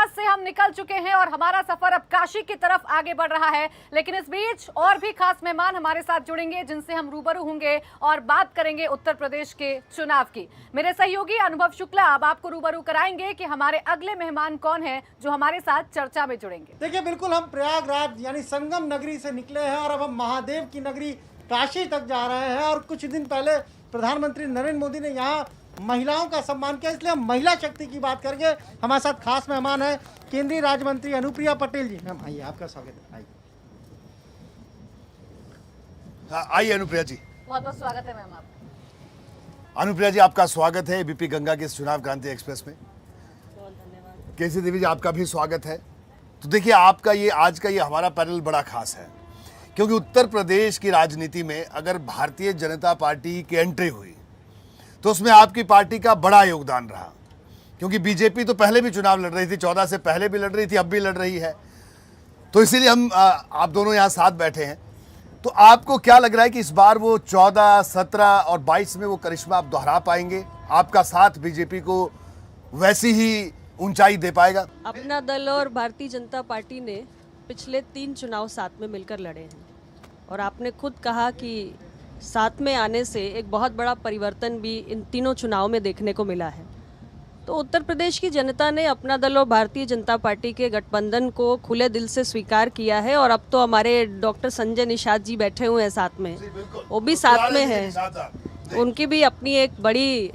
बनारस से हम निकल चुके हैं और हमारा सफर अब काशी की तरफ आगे बढ़ रहा है। लेकिन इस बीच और भी खास मेहमान हमारे साथ जुड़ेंगे जिनसे हम रूबरू होंगे और बात करेंगे उत्तर प्रदेश के चुनाव की। मेरे सहयोगी अनुभव शुक्ला अब आपको रूबरू कराएंगे कि हमारे अगले मेहमान कौन है जो हमारे साथ चर्चा में जुड़ेंगे। देखिए, बिल्कुल हम प्रयागराज यानी संगम नगरी से निकले हैं और अब हम महादेव की नगरी काशी तक जा रहे हैं। और कुछ दिन पहले प्रधानमंत्री नरेंद्र मोदी ने यहाँ महिलाओं का सम्मान किया, इसलिए हम महिला शक्ति की बात करेंगे। हमारे साथ खास मेहमान है केंद्रीय राज्य मंत्री अनुप्रिया पटेल जी। मैम आइए, आपका स्वागत है। आइए अनुप्रिया जी। बहुत बहुत स्वागत है मैम आपका। अनुप्रिया जी, आपका स्वागत है बीपी गंगा के चुनाव क्रांति एक्सप्रेस में। बहुत धन्यवाद। केसी देवी जी, आपका भी स्वागत है। तो देखिए, आपका ये आज का ये हमारा पैनल बड़ा खास है, क्योंकि उत्तर प्रदेश की राजनीति में अगर भारतीय जनता पार्टी की एंट्री हुई तो उसमें आपकी पार्टी का बड़ा योगदान रहा, क्योंकि बीजेपी तो पहले भी चुनाव लड़ रही थी, 14 से पहले भी लड़ रही थी, अब भी लड़ रही है। तो इसीलिए हम आप दोनों यहाँ साथ बैठे हैं। तो आपको क्या लग रहा है कि इस बार वो 14, 17 और 22 में वो करिश्मा आप दोहरा पाएंगे? आपका साथ बीजेपी को वैसी ही ऊंचाई दे पाएगा? अपना दल और भारतीय जनता पार्टी ने पिछले 3 चुनाव साथ में मिलकर लड़े हैं और आपने खुद कहा कि साथ में आने से एक बहुत बड़ा परिवर्तन भी इन तीनों चुनाव में देखने को मिला है। तो उत्तर प्रदेश की जनता ने अपना दल और भारतीय जनता पार्टी के गठबंधन को खुले दिल से स्वीकार किया है। और अब तो हमारे डॉक्टर संजय निषाद जी बैठे हुए हैं साथ में, वो भी साथ में हैं। उनकी भी अपनी एक बड़ी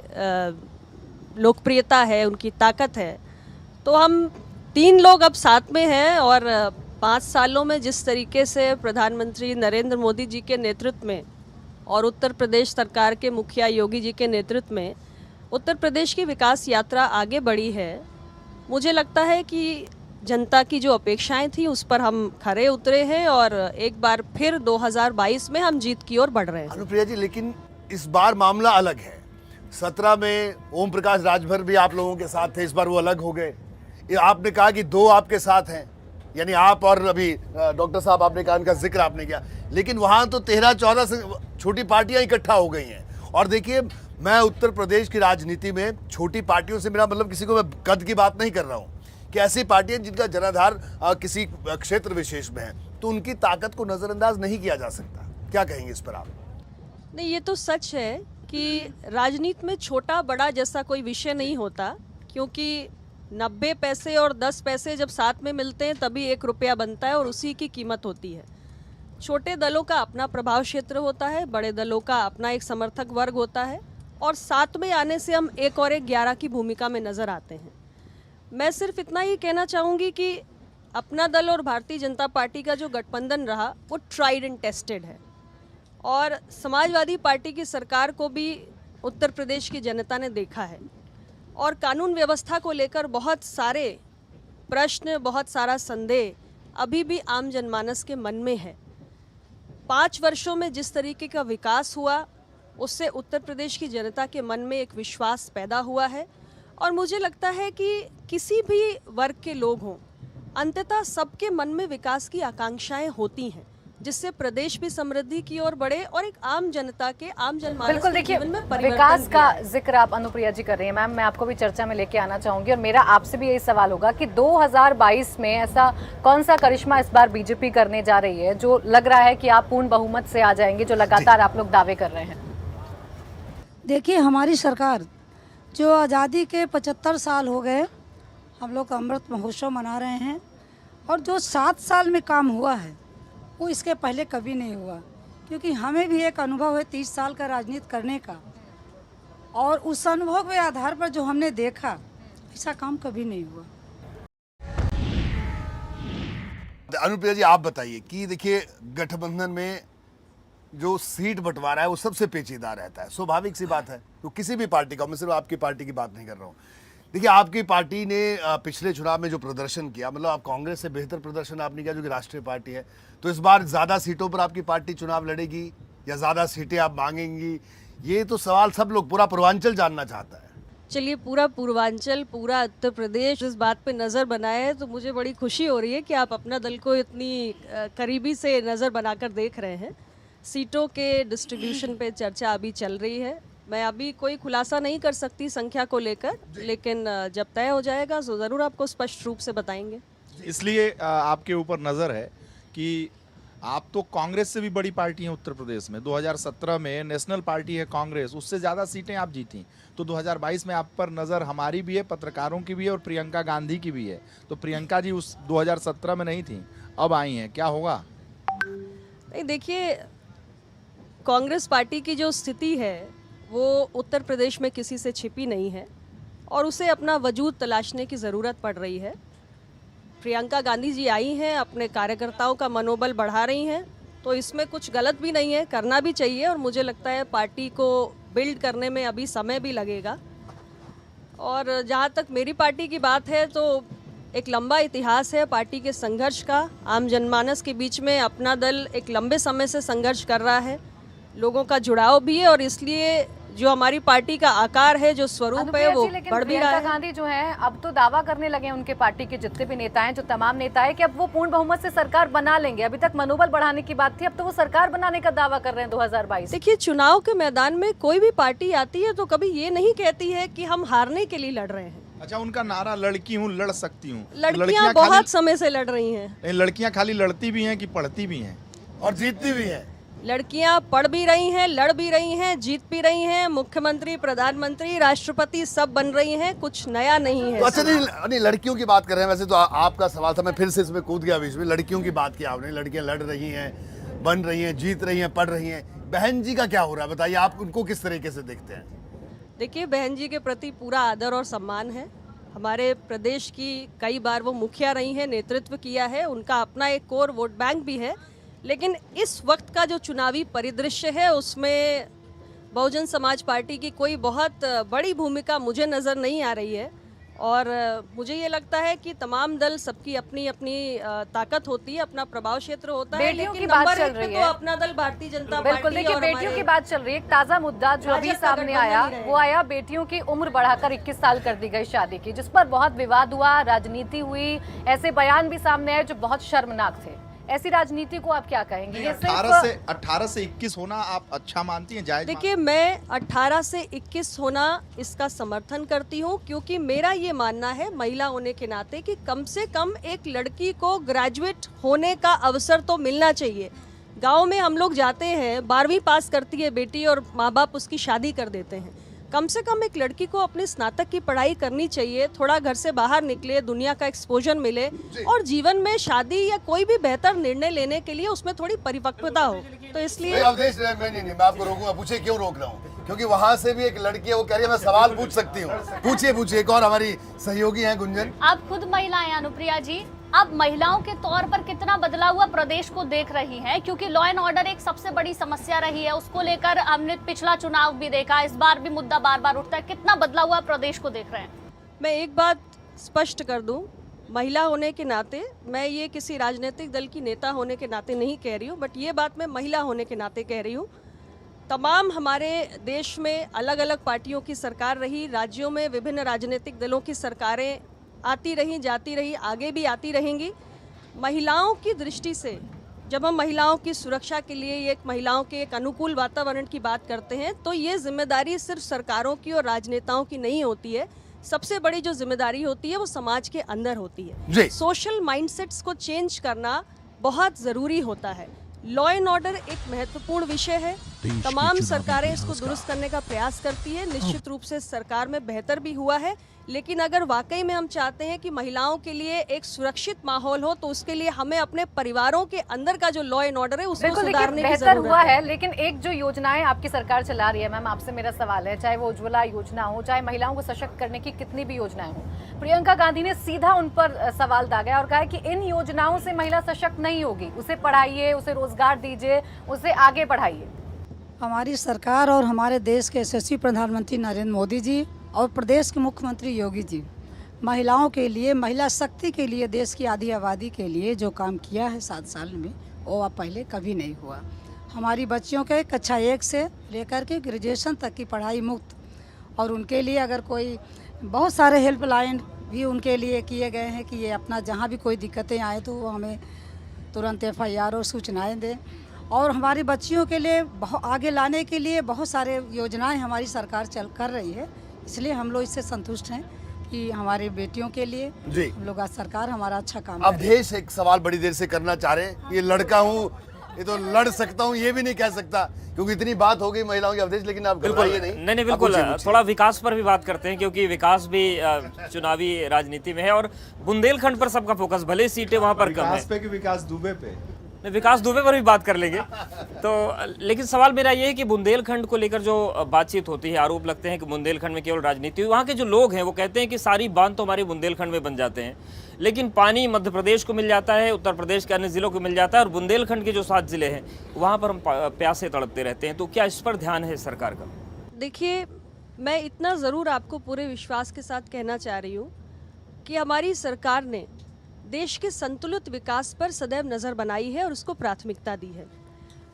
लोकप्रियता है, उनकी ताकत है। तो हम 3 लोग अब साथ में हैं और 5 सालों में जिस तरीके से प्रधानमंत्री नरेंद्र मोदी जी के नेतृत्व में और उत्तर प्रदेश सरकार के मुखिया योगी जी के नेतृत्व में उत्तर प्रदेश की विकास यात्रा आगे बढ़ी है, मुझे लगता है कि जनता की जो अपेक्षाएं थी उस पर हम खरे उतरे हैं और एक बार फिर 2022 में हम जीत की ओर बढ़ रहे हैं। अनुप्रिया जी, लेकिन इस बार मामला अलग है। 17 में ओम प्रकाश राजभर भी आप लोगों के साथ थे, इस बार वो अलग हो गए। आपने कहा कि 2 आपके साथ हैं, यानी आप और अभी डॉक्टर साहब, आपने कहा इनका जिक्र आपने किया, लेकिन वहां तो 13-14 से छोटी पार्टियां इकट्ठा हो गई हैं। और देखिए, मैं उत्तर प्रदेश की राजनीति में छोटी पार्टियों से मेरा मतलब किसी को मैं कद की बात नहीं कर रहा हूं, कि ऐसी पार्टियां जिनका जनाधार किसी क्षेत्र विशेष में है, तो उनकी ताकत को नजरअंदाज नहीं किया जा सकता। क्या कहेंगे इस पर आप? नहीं, ये तो सच है कि राजनीति में छोटा बड़ा जैसा कोई विषय नहीं होता, क्योंकि 90 पैसे और 10 पैसे जब साथ में मिलते हैं तभी 1 रुपया बनता है और उसी की कीमत होती है। छोटे दलों का अपना प्रभाव क्षेत्र होता है, बड़े दलों का अपना एक समर्थक वर्ग होता है और साथ में आने से हम 1 और 1 11 की भूमिका में नज़र आते हैं। मैं सिर्फ इतना ही कहना चाहूँगी कि अपना दल और भारतीय जनता पार्टी का जो गठबंधन रहा वो ट्राइड एंड टेस्टेड है और समाजवादी पार्टी की सरकार को भी उत्तर प्रदेश की जनता ने देखा है और कानून व्यवस्था को लेकर बहुत सारे प्रश्न, बहुत सारा संदेह अभी भी आम जनमानस के मन में है। 5 वर्षों में जिस तरीके का विकास हुआ उससे उत्तर प्रदेश की जनता के मन में एक विश्वास पैदा हुआ है और मुझे लगता है कि किसी भी वर्ग के लोग हों, अंततः सबके मन में विकास की आकांक्षाएं होती हैं, जिससे प्रदेश भी समृद्धि की ओर बढ़े और एक आम जनता के, आम जनमानस के जीवन में परिवर्तन। विकास का जिक्र आप अनुप्रिया जी कर रही हैं। मैम, मैं आपको भी चर्चा में लेके आना चाहूंगी और मेरा आपसे भी यही सवाल होगा कि 2022 में ऐसा कौन सा करिश्मा इस बार बीजेपी करने जा रही है जो लग रहा है कि आप पूर्ण बहुमत से आ जाएंगे, जो लगातार आप लोग दावे कर रहे हैं? देखिए, हमारी सरकार जो आज़ादी के 75 साल हो गए, हम लोग अमृत महोत्सव मना रहे हैं और जो 7 साल में काम हुआ है वो इसके पहले कभी नहीं हुआ, क्योंकि हमें भी एक अनुभव है 30 साल का राजनीति करने का और उस अनुभव के आधार पर जो हमने देखा, ऐसा काम कभी नहीं हुआ। अनुप्रिया जी, आप बताइए कि देखिए, गठबंधन में जो सीट बंटवारा है वो सबसे पेचीदा रहता है, स्वाभाविक सी बात है। तो किसी भी पार्टी का, मैं सिर्फ आपकी पार्टी की बात नहीं कर रहा हूँ। देखिए, आपकी पार्टी ने पिछले चुनाव में जो प्रदर्शन किया, मतलब आप कांग्रेस से बेहतर प्रदर्शन आपने किया जो कि राष्ट्रीय पार्टी है। तो इस बार ज़्यादा सीटों पर आपकी पार्टी चुनाव लड़ेगी या ज़्यादा सीटें आप मांगेंगी? ये तो सवाल सब लोग, पूरा पूर्वांचल जानना चाहता है। चलिए, पूरा पूर्वांचल, पूरा उत्तर प्रदेश इस बात पे नज़र बनाए तो मुझे बड़ी खुशी हो रही है कि आप अपना दल को इतनी करीबी से नज़र बनाकर देख रहे हैं। सीटों के डिस्ट्रीब्यूशन पे चर्चा अभी चल रही है मैं अभी कोई खुलासा नहीं कर सकती संख्या को लेकर, लेकिन जब तय हो जाएगा तो ज़रूर आपको स्पष्ट रूप से बताएंगे। इसलिए आपके ऊपर नज़र है कि आप तो कांग्रेस से भी बड़ी पार्टी हैं उत्तर प्रदेश में। 2017 में नेशनल पार्टी है कांग्रेस, उससे ज़्यादा सीटें आप जीती। तो 2022 में आप पर नज़र हमारी भी है, पत्रकारों की भी है और प्रियंका गांधी की भी है। तो प्रियंका जी उस 2017 में नहीं थी, अब आई हैं, क्या होगा? नहीं, देखिए, कांग्रेस पार्टी की जो स्थिति है वो उत्तर प्रदेश में किसी से छिपी नहीं है और उसे अपना वजूद तलाशने की ज़रूरत पड़ रही है। प्रियंका गांधी जी आई हैं, अपने कार्यकर्ताओं का मनोबल बढ़ा रही हैं, तो इसमें कुछ गलत भी नहीं है, करना भी चाहिए। और मुझे लगता है पार्टी को बिल्ड करने में अभी समय भी लगेगा। और जहाँ तक मेरी पार्टी की बात है तो एक लंबा इतिहास है पार्टी के संघर्ष का। आम जनमानस के बीच में अपना दल एक लंबे समय से संघर्ष कर रहा है, लोगों का जुड़ाव भी है और इसलिए जो हमारी पार्टी का आकार है, जो स्वरूप है, वो बढ़ भी रहा है। गांधी जो है अब तो दावा करने लगे हैं उनके पार्टी के जितने भी नेता हैं, जो तमाम नेता है, कि अब वो पूर्ण बहुमत से सरकार बना लेंगे। अभी तक मनोबल बढ़ाने की बात थी, अब तो वो सरकार बनाने का दावा कर रहे हैं 2022। देखिए, चुनाव के मैदान में कोई भी पार्टी आती है तो कभी ये नहीं कहती है कि हम हारने के लिए लड़ रहे हैं। अच्छा, उनका नारा लड़की हूँ लड़ सकती हूँ। लड़कियां बहुत समय से लड़ रही हैं। नहीं, लड़कियां खाली लड़ती भी हैं कि पढ़ती भी हैं और जीतती भी है। लड़कियां पढ़ भी रही हैं, लड़ भी रही हैं, जीत भी रही हैं, मुख्यमंत्री, प्रधानमंत्री, राष्ट्रपति सब बन रही हैं, कुछ नया नहीं है। तो अच्छा, नहीं लड़कियों की बात कर रहे हैं। वैसे तो आपका सवाल था, मैं फिर से इसमें कूद गया बीच में। लड़कियों की बात की आपने, लड़कियां लड़ रही हैं, बन रही हैं, जीत रही हैं, पढ़ रही हैं। बहन जी का क्या हो रहा है, बताइए, आप उनको किस तरीके से देखते हैं? देखिए, बहन जी के प्रति पूरा आदर और सम्मान है। हमारे प्रदेश की कई बार वो मुखिया रही हैं, नेतृत्व किया है, उनका अपना एक कोर वोट बैंक भी है। लेकिन इस वक्त का जो चुनावी परिदृश्य है उसमें बहुजन समाज पार्टी की कोई बहुत बड़ी भूमिका मुझे नज़र नहीं आ रही है। और मुझे ये लगता है कि तमाम दल, सबकी अपनी अपनी ताकत होती है, अपना प्रभाव क्षेत्र होता है। बेटियों की लेकिन बात नंबर चल एक पे रही तो है। अपना दल भारतीय जनता पार्टी। बिल्कुल, देखिए, और बेटियों हमारे की बात चल रही है। एक ताजा मुद्दा जो अभी राजद का सामने गठबंधन आया ही रहे। वो आया बेटियों की उम्र बढ़ाकर 21 साल कर दी गई शादी की, जिस पर बहुत विवाद हुआ, राजनीति हुई, ऐसे बयान भी सामने आए जो बहुत शर्मनाक थे। ऐसी राजनीति को आप क्या कहेंगे? ये 18 से 21 होना आप अच्छा मानती हैं, जायज? देखिए, मैं 18 से 21 होना इसका समर्थन करती हूँ, क्योंकि मेरा ये मानना है महिला होने के नाते कि कम से कम एक लड़की को ग्रेजुएट होने का अवसर तो मिलना चाहिए। गांव में हम लोग जाते हैं, 12वीं पास करती है बेटी और माँ बाप उसकी शादी कर देते हैं। कम से कम एक लड़की को अपने स्नातक की पढ़ाई करनी चाहिए, थोड़ा घर से बाहर निकले, दुनिया का एक्सपोजर मिले और जीवन में शादी या कोई भी बेहतर निर्णय लेने के लिए उसमें थोड़ी परिपक्वता हो। तो इसलिए अवधेश, मैं आपको रोकूंगा। पूछिए क्यों रोक रहा हूँ? क्योंकि वहां से भी एक लड़की है, वो कह रही है मैं सवाल पूछ सकती हूँ। पूछिए। एक और हमारी सहयोगी हैं गुंजन। आप खुद महिला हैं अनुप्रिया जी, आप महिलाओं के तौर पर कितना बदला हुआ प्रदेश को देख रही हैं? क्योंकि लॉ एंड ऑर्डर एक सबसे बड़ी समस्या रही है, उसको लेकर हमने पिछला चुनाव भी देखा, इस बार भी मुद्दा बार बार उठता है। कितना बदला हुआ प्रदेश को देख रहे हैं? मैं एक बात स्पष्ट कर दूं, महिला होने के नाते, मैं ये किसी राजनीतिक दल की नेता होने के नाते नहीं कह रही हूँ, बट ये बात मैं महिला होने के नाते कह रही हूँ। तमाम हमारे देश में अलग अलग पार्टियों की सरकार रही, राज्यों में विभिन्न राजनीतिक दलों की सरकारें आती रही, जाती रही, आगे भी आती रहेंगी। महिलाओं की दृष्टि से जब हम महिलाओं की सुरक्षा के लिए, एक महिलाओं के एक अनुकूल वातावरण की बात करते हैं, तो ये जिम्मेदारी सिर्फ सरकारों की और राजनेताओं की नहीं होती है। सबसे बड़ी जो जिम्मेदारी होती है वो समाज के अंदर होती है। सोशल माइंडसेट्स को चेंज करना बहुत ज़रूरी होता है। लॉ एंड ऑर्डर एक महत्वपूर्ण विषय है, तमाम सरकारें इसको दुरुस्त करने का प्रयास करती है। निश्चित रूप से सरकार में बेहतर भी हुआ है, लेकिन अगर वाकई में हम चाहते हैं कि महिलाओं के लिए एक सुरक्षित माहौल हो, तो उसके लिए हमें अपने परिवारों के अंदर का जो लॉ एंड ऑर्डर है उसको सुधारने की बेहतर जरूरत हुआ है। लेकिन एक जो योजनाएं आपकी सरकार चला रही है, मैम आपसे मेरा सवाल है, चाहे वो उज्ज्वला योजना हो, चाहे महिलाओं को सशक्त करने की कितनी भी योजनाएं हो, प्रियंका गांधी ने सीधा उन पर सवाल दागा और कहा कि इन योजनाओं से महिला सशक्त नहीं होगी, उसे पढ़ाइए, उसे रोजगार दीजिए, उसे आगे बढ़ाइए। हमारी सरकार और हमारे देश के यशस्वी प्रधानमंत्री नरेंद्र मोदी जी और प्रदेश के मुख्यमंत्री योगी जी महिलाओं के लिए, महिला शक्ति के लिए, देश की आधी आबादी के लिए जो काम किया है 7 साल में, वो अब पहले कभी नहीं हुआ। हमारी बच्चियों के कक्षा 1 से लेकर के ग्रेजुएशन तक की पढ़ाई मुफ्त, और उनके लिए अगर कोई बहुत सारे हेल्पलाइन भी उनके लिए किए गए हैं कि ये अपना जहाँ भी कोई दिक्कतें आए तो वो हमें तुरंत FIR और सूचनाएं दें। और हमारी बच्चियों के लिए आगे लाने के लिए बहुत सारे योजनाएं हमारी सरकार कर रही है। इसलिए हम लोग इससे संतुष्ट हैं कि हमारी बेटियों के लिए जी हम लोग आज सरकार हमारा अच्छा काम अब कर रही है। देश एक सवाल बड़ी देर से करना चाह रहे हैं, ये लड़का हूँ, ये तो लड़ सकता हूँ, ये भी नहीं कह सकता क्योंकि इतनी बात हो गई महिलाओं के अवधेश, लेकिन आप घबराइए नहीं। नहीं बिल्कुल, थोड़ा विकास पर भी बात करते हैं क्योंकि विकास भी चुनावी राजनीति में है और बुंदेलखंड पर सबका फोकस, भले सीटें वहां पर कम है। विकास पे कि विकास दुबे पे? नहीं, विकास दुबे पर भी बात कर लेंगे। तो लेकिन सवाल मेरा ये है कि बुंदेलखंड को लेकर जो बातचीत होती है, आरोप लगते हैं कि बुंदेलखंड में केवल राजनीति हुई। वहाँ के जो लोग हैं वो कहते हैं कि सारी बांध तो हमारे बुंदेलखंड में बन जाते हैं, लेकिन पानी मध्य प्रदेश को मिल जाता है, उत्तर प्रदेश के अन्य जिलों को मिल जाता है और बुंदेलखंड के जो 7 जिले हैं वहाँ पर हम प्यासे तड़पते रहते हैं। तो क्या इस पर ध्यान है सरकार का? देखिए, मैं इतना ज़रूर आपको पूरे विश्वास के साथ कहना चाह रही हूँ कि हमारी सरकार ने देश के संतुलित विकास पर सदैव नज़र बनाई है और उसको प्राथमिकता दी है।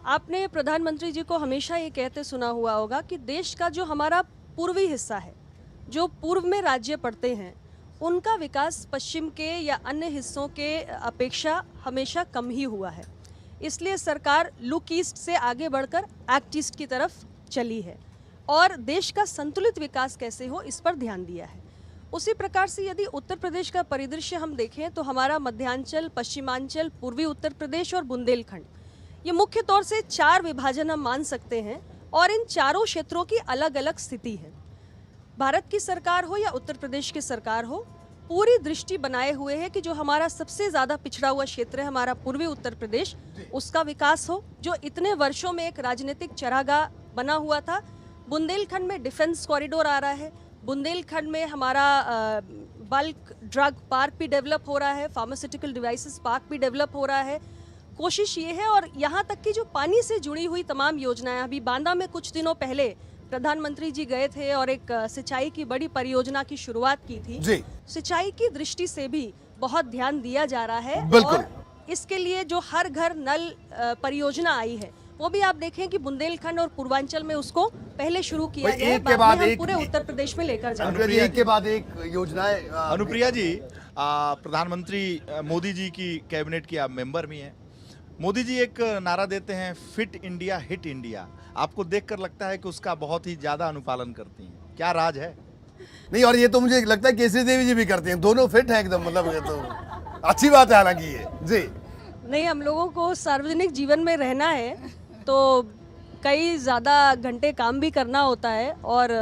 आपने प्रधानमंत्री जी को हमेशा ये कहते सुना हुआ होगा कि देश का जो हमारा पूर्वी हिस्सा है, जो पूर्व में राज्य पड़ते हैं, उनका विकास पश्चिम के या अन्य हिस्सों के अपेक्षा हमेशा कम ही हुआ है। इसलिए सरकार लुक ईस्ट से आगे बढ़कर एक्ट ईस्ट की तरफ चली है और देश का संतुलित विकास कैसे हो इस पर ध्यान दिया है। उसी प्रकार से यदि उत्तर प्रदेश का परिदृश्य हम देखें तो हमारा मध्यांचल, पश्चिमांचल, पूर्वी उत्तर प्रदेश और बुंदेलखंड, ये मुख्य तौर से 4 विभाजन हम मान सकते हैं और इन चारों क्षेत्रों की अलग अलग स्थिति है। भारत की सरकार हो या उत्तर प्रदेश की सरकार हो, पूरी दृष्टि बनाए हुए है कि जो हमारा सबसे ज़्यादा पिछड़ा हुआ क्षेत्र है, हमारा पूर्वी उत्तर प्रदेश, उसका विकास हो, जो इतने वर्षों में एक राजनीतिक चरागाह बना हुआ था। बुंदेलखंड में डिफेंस कॉरिडोर आ रहा है, बुंदेलखंड में हमारा बल्क ड्रग पार्क भी डेवलप हो रहा है, फार्मास्यूटिकल डिवाइसेस पार्क भी डेवलप हो रहा है। कोशिश ये है, और यहाँ तक कि जो पानी से जुड़ी हुई तमाम योजनाएं, अभी बांदा में कुछ दिनों पहले प्रधानमंत्री जी गए थे और एक सिंचाई की बड़ी परियोजना की शुरुआत की थी जी। सिंचाई की दृष्टि से भी बहुत ध्यान दिया जा रहा है और इसके लिए जो हर घर नल परियोजना आई है वो भी आप देखें कि बुंदेलखंड और पूर्वांचल में उसको पहले शुरू किया गया है, बाद में हम पूरे उत्तर प्रदेश में लेकर जाएंगे। एक के बाद एक योजनाएं। अनुप्रिया जी, प्रधानमंत्री मोदी जी की कैबिनेट की आप मेंबर भी हैं। मोदी जी एक नारा देते हैं, फिट इंडिया हिट इंडिया। आपको देखकर लगता है कि उसका बहुत ही ज्यादा अनुपालन करती हैं, क्या राज है? नहीं, और ये तो मुझे लगता है केसरी देवी जी भी करते हैं, दोनों फिट हैं एकदम, मतलब ये तो अच्छी बात है। हालांकि ये जी नहीं, हम लोगों को सार्वजनिक जीवन में रहना है तो कई ज़्यादा घंटे काम भी करना होता है और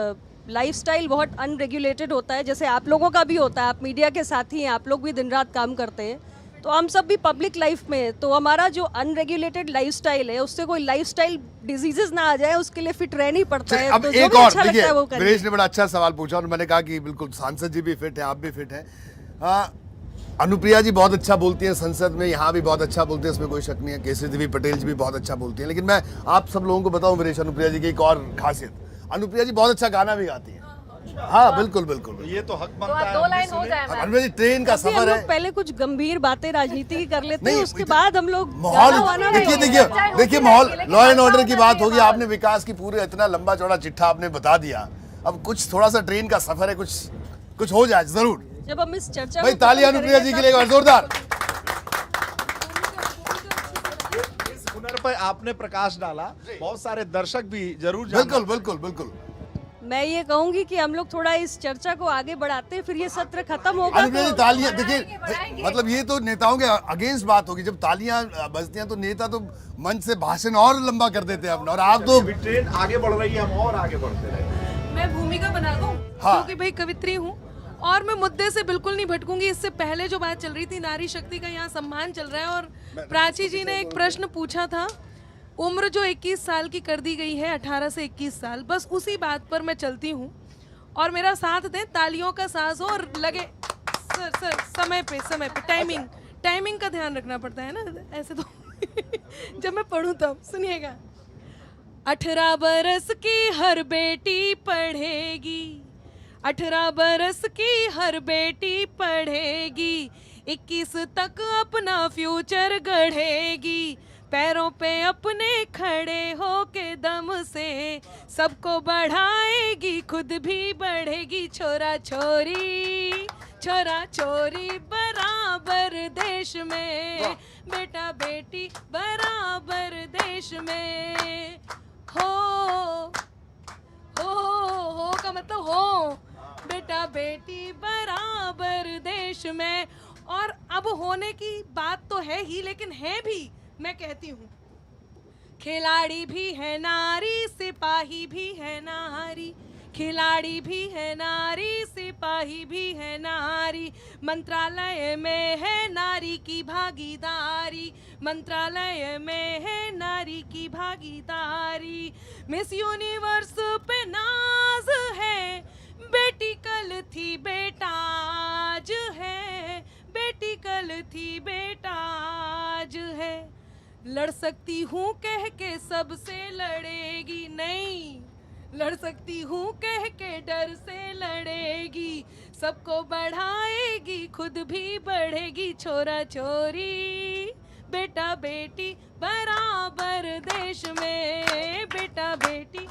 लाइफस्टाइल बहुत अनरेगुलेटेड होता है, जैसे आप लोगों का भी होता है। आप मीडिया के साथी हैं, आप लोग भी दिन रात काम करते हैं, तो हम सब भी पब्लिक लाइफ में, तो हमारा जो अनरेगुलेटेड लाइफस्टाइल है उससे कोई लाइफस्टाइल डिजीजेस ना आ जाए, उसके लिए फिट रहना ही पड़ता है। अब तो एक जो भी और अच्छा लगता है वो देखिए, करिए। वीरेश ने बड़ा अच्छा सवाल पूछा और मैंने कहा कि बिल्कुल सांसद जी भी फिट है, आप भी फिट हैं। अनुप्रिया जी बहुत अच्छा बोलती हैं संसद में, यहाँ भी बहुत अच्छा बोलते हैं, इसमें कोई शक नहीं है। केसरी देवी पटेल जी भी बहुत अच्छा बोलती हैं। लेकिन मैं आप सब लोगों को बताऊं वीरेश, अनुप्रिया जी की एक और खासियत, अनुप्रिया जी बहुत अच्छा गाना भी गाती हैं। हाँ बिल्कुल बिल्कुल, ये तो हक तो बनता आप है। 2 लाइन हो जाए मैम। अनुप्रिया जी ट्रेन का अभी हम सफर लोग है, पहले कुछ गंभीर बातें राजनीति की कर लेते हैं, नहीं, उसके बाद हम लोग माहौल गाना वाना देखिए नहीं देखिए चाहे देखिए होती माहौल, रहेगी, लॉ एंड लेकिन ऑर्डर की बात बताओ होगी, माहौल। आपने विकास की पूरे इतना लंबा चौड़ा चिट्ठा आपने बता दिया, अब कुछ थोड़ा सा ट्रेन का सफर है, कुछ हो जाए जरूर। जब हम इस चर्चा भाई को ताली खत्म अनुप्रिया जी करेंगे के लिए एक बार जोरदार। इस हुनर पर आपने प्रकाश डाला, बहुत सारे दर्शक भी जरूर बिल्कुल बिल्कुल बिल्कुल। मैं ये कहूंगी कि हम लोग थोड़ा इस चर्चा को आगे बढ़ाते हैं, फिर ये सत्र खत्म होगा अनुप्रिया जी तो तालियां देखिए, मतलब ये तो नेताओं के अगेंस्ट बात होगी, जब तालियां बजती हैं तो नेता तो मंच से भाषण और लंबा कर देते हैं अपना, और आप तो अभी ट्रेन आगे बढ़ रही है, हम और आगे बढ़ते रहे। मैं भूमिका बना दूं हाँ। क्योंकि भाई कवित्री हूँ और मैं मुद्दे से बिल्कुल नहीं भटकूंगी। इससे पहले जो बात चल रही थी, नारी शक्ति का यहाँ सम्मान चल रहा है और प्राची जी ने एक प्रश्न पूछा था, उम्र जो 21 साल की कर दी गई है, 18 से 21 साल, बस उसी बात पर मैं चलती हूँ और मेरा साथ दें, तालियों का साज हो और लगे। सर समय पे टाइमिंग का ध्यान रखना पड़ता है ना, ऐसे तो जब मैं पढ़ूँ तब सुनिएगा। 18 बरस की हर बेटी पढ़ेगी, 18 बरस की हर बेटी पढ़ेगी, 21 तक अपना फ्यूचर गढ़ेगी, पैरों पे अपने खड़े हो के दम से सबको बढ़ाएगी, खुद भी बढ़ेगी। छोरा छोरी बराबर दे देश में, बेटा बेटी बराबर देश में। हो का मतलब हो, बेटा बेटी बराबर देश में। और अब होने की बात तो है ही, लेकिन है भी, मैं कहती हूँ। खिलाड़ी भी है नारी, सिपाही भी है नारी, खिलाड़ी भी है नारी, सिपाही भी है नारी। मंत्रालय में है नारी की भागीदारी, मंत्रालय में है नारी की भागीदारी। मिस यूनिवर्स पे नाज है, बेटी कल थी बेटा आज है, बेटी कल थी बेटा आज है। लड़ सकती हूँ कह के सबसे लड़ेगी नहीं, लड़ सकती हूँ कह के डर से लड़ेगी। सबको बढ़ाएगी खुद भी बढ़ेगी, छोरा छोरी बेटा बेटी बराबर देश में, बेटा बेटी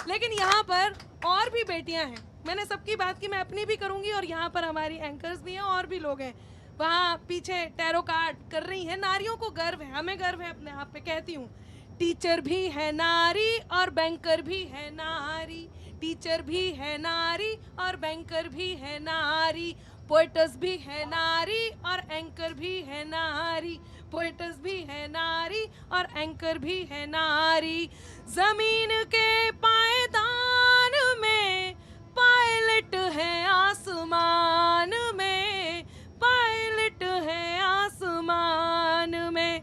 लेकिन यहाँ पर और भी बेटियां हैं। मैंने सबकी बात की, मैं अपनी भी करूंगी, और यहाँ पर हमारी एंकर्स भी हैं और भी लोग हैं। वहाँ पीछे टैरो कार्ड कर रही हैं। नारियों को गर्व है, हमें गर्व है अपने आप पे। कहती हूँ, टीचर भी है नारी और बैंकर भी है नारी, टीचर भी है नारी और बैंकर भी है नारी। पोएटस भी है नारी और एंकर भी है नारी, पोएटस भी है नारी और एंकर भी है नारी। जमीन के पायदान में पायलट है आसमान में, पायलट है आसमान में।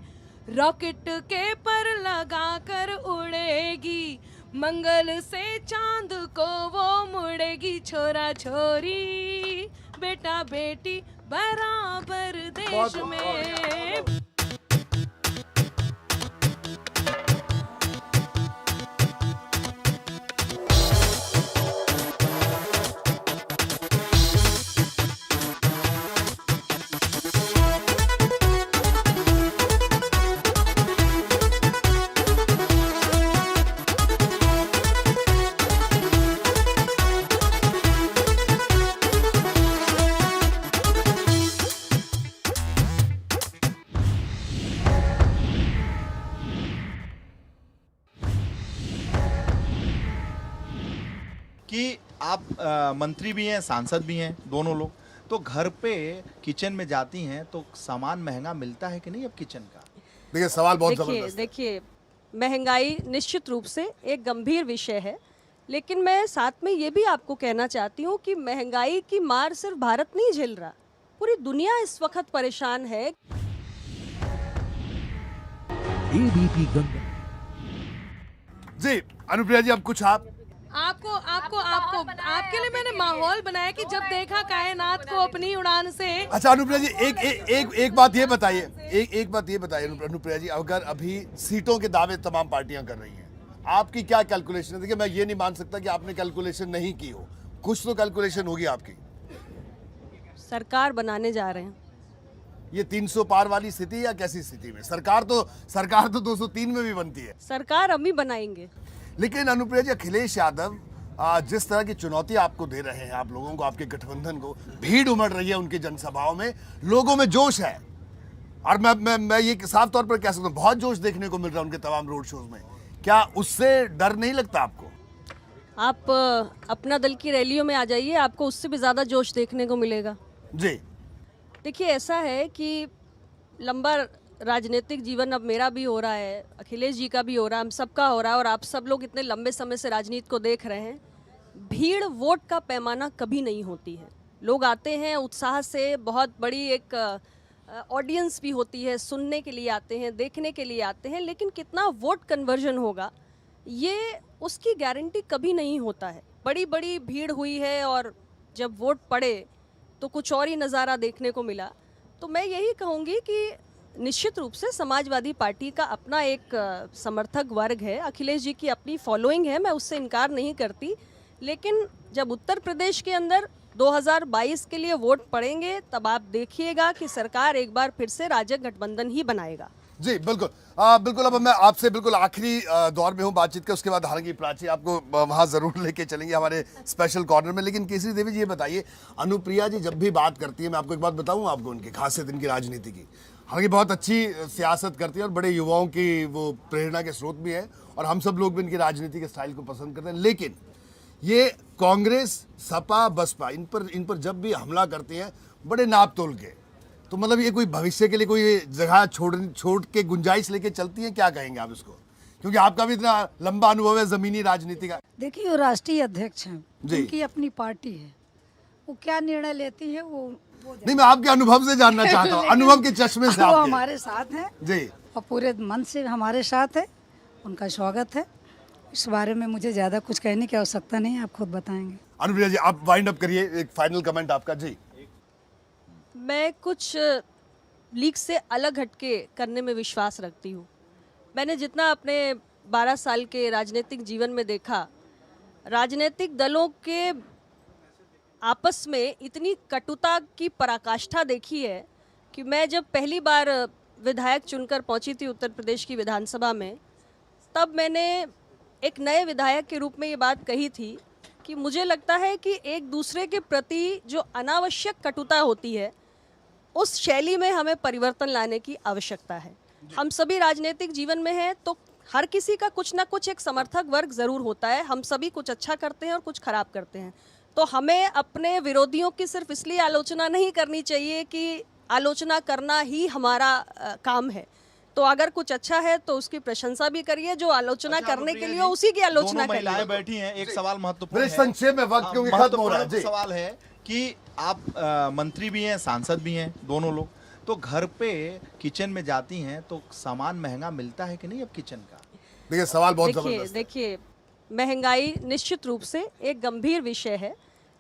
रॉकेट के पर लगा कर उड़ेगी, मंगल से चांद को वो मुड़ेगी। छोरा छोरी बेटा बेटी बराबर देश में। कि आप मंत्री भी हैं, सांसद भी हैं, दोनों लोग, तो घर पे किचन में जाती हैं तो सामान महंगा मिलता है कि नहीं अब किचन का? देखिए सवाल बहुत देखिए जबरदस्त है। देखिए, महंगाई निश्चित रूप से एक गंभीर विषय है, लेकिन मैं साथ में ये भी आपको कहना चाहती हूँ कि महंगाई की मार सिर्फ भारत नहीं झेल रहा, पूरी दुनिया इस वक्त परेशान है। एबीपी गंगा। जी अनुप्रिया जी, अब कुछ आपको आपको आपको आपके लिए मैंने माहौल बनाया कि जब देखा कायनात को अपनी उड़ान से। अच्छा अनुप्रिया जी, एक बात ये बताइए, एक बात ये बताइए अनुप्रिया जी, अगर अभी सीटों के दावे तमाम पार्टियां कर रही हैं, आपकी क्या कैलकुलेशन है? देखिए मैं ये नहीं मान सकता कि आपने कैलकुलेशन नहीं की हो, कुछ तो कैलकुलेशन होगी आपकी। सरकार बनाने जा रहे हैं। ये 300 पार वाली स्थिति या कैसी स्थिति में? सरकार तो 203 में भी बनती है। सरकार हम ही बनाएंगे। लेकिन अनुप्रिया जी, अखिलेश यादव जिस तरह की चुनौती आपको दे रहे हैं, आप लोगों को, आपके गठबंधन को, भीड़ उमड़ रही है उनकी जनसभाओं में, लोगों में जोश है, और मैं ये साफ तौर पर कह सकता हूँ बहुत जोश देखने को मिल रहा है उनके तमाम रोड शोज में। क्या उससे डर नहीं लगता आपको? आप अपना दल की रैलियों में आ जाइए, आपको उससे भी ज़्यादा जोश देखने को मिलेगा। जी देखिए, ऐसा है कि लंबा राजनीतिक जीवन अब मेरा भी हो रहा है, अखिलेश जी का भी हो रहा है, हम सबका हो रहा है, और आप सब लोग इतने लंबे समय से राजनीति को देख रहे हैं। भीड़ वोट का पैमाना कभी नहीं होती है। लोग आते हैं उत्साह से, बहुत बड़ी एक ऑडियंस भी होती है, सुनने के लिए आते हैं, देखने के लिए आते हैं, लेकिन कितना वोट कन्वर्जन होगा ये उसकी गारंटी कभी नहीं होता है। बड़ी बड़ी भीड़ हुई है और जब वोट पड़े तो कुछ और ही नज़ारा देखने को मिला। तो मैं यही कहूँगी कि निश्चित रूप से समाजवादी पार्टी का अपना एक समर्थक वर्ग है, अखिलेश जी की अपनी फॉलोइंग है, मैं उससे इनकार नहीं करती, लेकिन जब उत्तर प्रदेश के अंदर 2022 के लिए वोट पड़ेंगे तब आप देखिएगा कि सरकार एक बार फिर से राजग गठबंधन ही बनाएगा। जी बिल्कुल। बिल्कुल, अब मैं आपसे बिल्कुल आखिरी दौर में हूँ बातचीत के, उसके बाद हालांकि प्राची आपको वहाँ ज़रूर लेके चलेंगे हमारे स्पेशल कॉर्नर में। लेकिन केसरी देवी जी ये बताइए, अनुप्रिया जी जब भी बात करती है, मैं आपको एक बात बताऊँ आपको उनकी खासियत, इनकी राजनीति की, हालांकि बहुत अच्छी सियासत करती है और बड़े युवाओं की वो प्रेरणा के स्रोत भी है और हम सब लोग भी इनकी राजनीति के स्टाइल को पसंद करते हैं। लेकिन ये कांग्रेस, सपा, बसपा इन पर जब भी हमला करती हैं बड़े नाप तोल के, तो मतलब ये कोई भविष्य के लिए कोई जगह छोड़ के गुंजाइश लेके चलती है, क्या कहेंगे आप इसको? क्योंकि आपका भी इतना लंबा अनुभव है जमीनी राजनीति का। देखिए, वो राष्ट्रीय अध्यक्ष हैं, जी। उनकी अपनी पार्टी है, वो क्या निर्णय लेती है वो नहीं, मैं आपके अनुभव से जानना चाहता हूँ, अनुभव के चश्मे से वो आपके। हमारे साथ हैं जी, और पूरे मन से हमारे साथ है, उनका स्वागत है। इस बारे में मुझे ज़्यादा कुछ कहने की आवश्यकता नहीं है, आप खुद बताएंगे। अनुप्रिया जी आप वाइंड अप करिए, एक फाइनल कमेंट आपका। जी, मैं कुछ लीग से अलग हटके करने में विश्वास रखती हूँ। मैंने जितना अपने 12 साल के राजनीतिक जीवन में देखा, राजनीतिक दलों के आपस में इतनी कटुता की पराकाष्ठा देखी है कि मैं जब पहली बार विधायक चुनकर पहुंची थी उत्तर प्रदेश की विधानसभा में, तब मैंने एक नए विधायक के रूप में ये बात कही थी कि मुझे लगता है कि एक दूसरे के प्रति जो अनावश्यक कटुता होती है, उस शैली में हमें परिवर्तन लाने की आवश्यकता है। हम सभी राजनीतिक जीवन में हैं तो हर किसी का कुछ ना कुछ एक समर्थक वर्ग ज़रूर होता है। हम सभी कुछ अच्छा करते हैं और कुछ खराब करते हैं, तो हमें अपने विरोधियों की सिर्फ इसलिए आलोचना नहीं करनी चाहिए कि आलोचना करना ही हमारा काम है। तो अगर कुछ अच्छा है तो उसकी प्रशंसा भी करिए, जो आलोचना करने के लिए उसी की आलोचना करिए। महिलाएं बैठी हैं, एक सवाल महत्वपूर्ण है, संक्षेप में वक्त क्योंकि खत्म हो रहा है। जी, सवाल है कि आप मंत्री भी हैं, सांसद भी हैं, दोनों लोग, तो घर पे किचन में जाती हैं तो सामान महंगा मिलता है कि नहीं अब किचन का? देखिए सवाल बहुत जबरदस्त है। देखिए, महंगाई निश्चित रूप से एक गंभीर विषय है,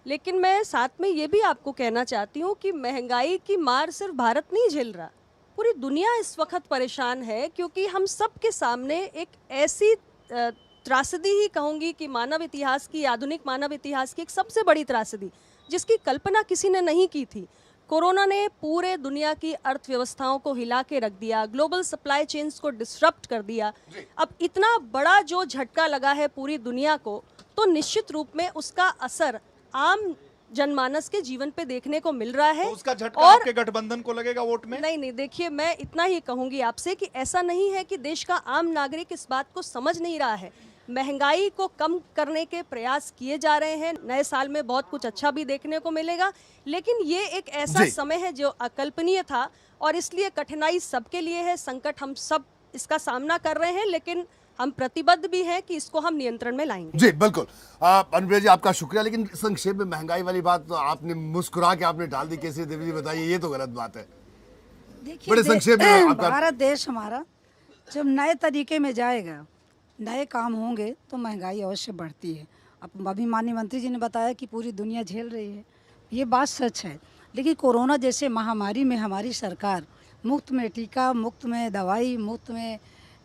लेकिन मैं साथ में ये भी आपको कहना चाहती हूँ कि महंगाई की मार सिर्फ भारत नहीं झेल रहा, पूरी दुनिया इस वक्त परेशान है, क्योंकि हम सब के सामने एक ऐसी त्रासदी ही कहूँगी कि मानव इतिहास की, आधुनिक मानव इतिहास की एक सबसे बड़ी त्रासदी, जिसकी कल्पना किसी ने नहीं की थी। कोरोना ने पूरे दुनिया की अर्थव्यवस्थाओं को हिला के रख दिया, ग्लोबल सप्लाई चेन्स को डिसरप्ट कर दिया। अब इतना बड़ा जो झटका लगा है पूरी दुनिया को, तो निश्चित रूप में उसका असर आम जनमानस के जीवन पे देखने को मिल रहा है। तो उसका झटका आपके गठबंधन को लगेगा वोट में? नहीं, देखिए, मैं इतना ही कहूंगी आपसे कि ऐसा नहीं है कि देश का आम नागरिक इस बात को समझ नहीं रहा है। महंगाई को कम करने के प्रयास किए जा रहे हैं, नए साल में बहुत कुछ अच्छा भी देखने को मिलेगा, लेकिन ये एक ऐसा समय है जो अकल्पनीय था और इसलिए कठिनाई सबके लिए है। संकट हम सब इसका सामना कर रहे हैं, लेकिन हम प्रतिबद्ध भी हैं कि इसको हम नियंत्रण में लाएंगे। जी बिल्कुल। अनुप्रिया जी आपका शुक्रिया, लेकिन संक्षेप में महंगाई वाली बात तो आपने मुस्कुरा के आपने डाल दी। केसरी देवी जी बताइए, ये तो गलत बात है। देखिए, बड़े संक्षेप में आपका भारत देश हमारा जब नए तरीके में जाएगा, नए काम होंगे, तो महंगाई अवश्य बढ़ती है। अब अभी माननीय मंत्री जी ने बताया कि पूरी दुनिया झेल रही है, ये बात सच है। लेकिन कोरोना जैसे महामारी में हमारी सरकार मुफ्त में टीका, मुफ्त में दवाई, मुफ्त में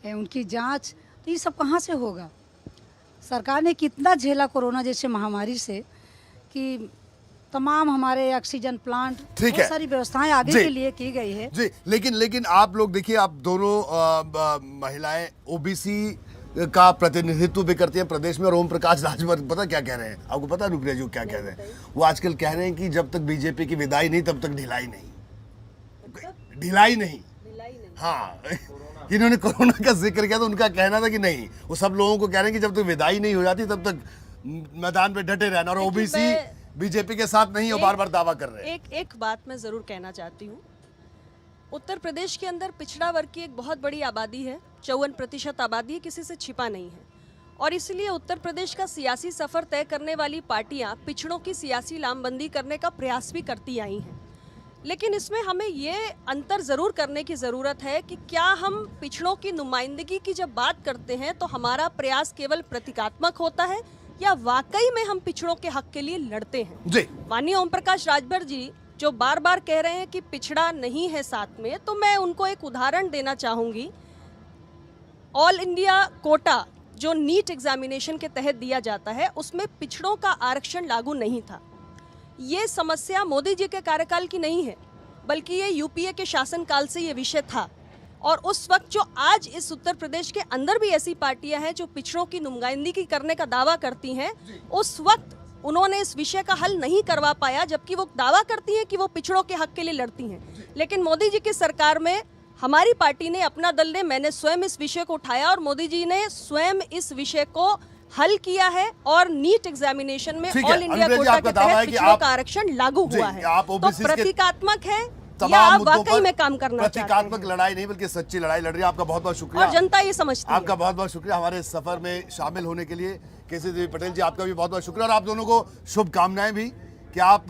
उनकी जांच, तो ये सब कहाँ से होगा? सरकार ने कितना झेला कोरोना जैसे महामारी से कि तमाम हमारे ऑक्सीजन प्लांट, बहुत सारी व्यवस्थाएं आगे के लिए की गई है। जी, लेकिन आप लोग देखिए, आप दोनों महिलाएं ओबीसी का प्रतिनिधित्व भी करती हैं प्रदेश में, और ओम प्रकाश राजभर पता क्या कह रहे हैं आपको? पता है अनुप्रिया जी क्या कह रहे हैं? वो आजकल कह रहे हैं कि जब तक बीजेपी की विदाई नहीं तब तक ढिलाई नहीं। हाँ, इन्होंने कोरोना का जिक्र किया तो उनका कहना था कि नहीं, वो सब लोगों को कह रहे हैं कि जब तक विदाई नहीं हो जाती तब तक मैदान पे डटे रहना, और ओबीसी बीजेपी के साथ नहीं हो, बार-बार दावा कर रहे हैं। एक बात मैं जरूर कहना चाहती हूँ, उत्तर प्रदेश के अंदर पिछड़ा वर्ग की एक बहुत बड़ी आबादी है, 54% आबादी है, किसी से छिपा नहीं है, और इसलिए उत्तर प्रदेश का सियासी सफर तय करने वाली पार्टियां पिछड़ों की सियासी लामबंदी करने का प्रयास भी करती आई हैं। लेकिन इसमें हमें ये अंतर ज़रूर करने की ज़रूरत है कि क्या हम पिछड़ों की नुमाइंदगी की जब बात करते हैं तो हमारा प्रयास केवल प्रतीकात्मक होता है या वाकई में हम पिछड़ों के हक के लिए लड़ते हैं? जी, माननीय ओम प्रकाश राजभर जी जो बार बार कह रहे हैं कि पिछड़ा नहीं है साथ में, तो मैं उनको एक उदाहरण देना चाहूँगी। ऑल इंडिया कोटा जो नीट एग्जामिनेशन के तहत दिया जाता है, उसमें पिछड़ों का आरक्षण लागू नहीं था। ये समस्या मोदी जी के कार्यकाल की नहीं है, बल्कि ये यूपीए के शासनकाल से ये विषय था। और उस वक्त जो आज इस उत्तर प्रदेश के अंदर भी ऐसी पार्टियां हैं जो पिछड़ों की नुमाइंदगी करने का दावा करती हैं, उस वक्त उन्होंने इस विषय का हल नहीं करवा पाया, जबकि वो दावा करती हैं कि वो पिछड़ों के हक के लिए लड़ती हैं। लेकिन मोदी जी की सरकार में हमारी पार्टी ने, अपना दल ने, मैंने स्वयं इस विषय को उठाया और मोदी जी ने स्वयं इस विषय को हल किया है और नीट एग्जामिनेशन में ठीक है, ऑल इंडिया अनुप्रिया जी, कोटा आपका के दावा है तहत कि पिछड़ों आप- का आरक्षण लागू जी, हुआ है। आप तो OBC के प्रतीकात्मक है या तमाम आप मुद्दों वाकई पर में काम करना चाहते प्रतीकात्मक हैं लड़ाई नहीं बल्कि सच्ची लड़ाई लड़ रही है। आपका बहुत बहुत शुक्रिया। और जनता ये समझती है। आपका बहुत बहुत शुक्रिया हमारे इस सफर में शामिल होने के लिए। केसी देवी पटेल जी, आपका भी बहुत बहुत शुक्रिया और आप दोनों को शुभकामनाएं भी कि आप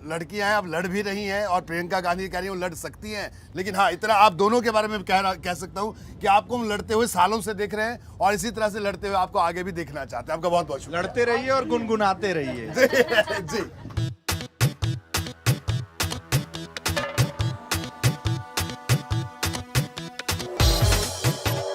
लड़कियां हैं, अब लड़ भी रही हैं और प्रियंका गांधी कह रही हैं वो लड़ सकती हैं। लेकिन हाँ, इतना आप दोनों के बारे में कह सकता हूं कि आपको हम लड़ते हुए सालों से देख रहे हैं और इसी तरह से लड़ते हुए आपको आगे भी देखना चाहते हैं। आपका बहुत बहुत शुक्रिया। लड़ते रहिए और गुनगुनाते रहिए। जी।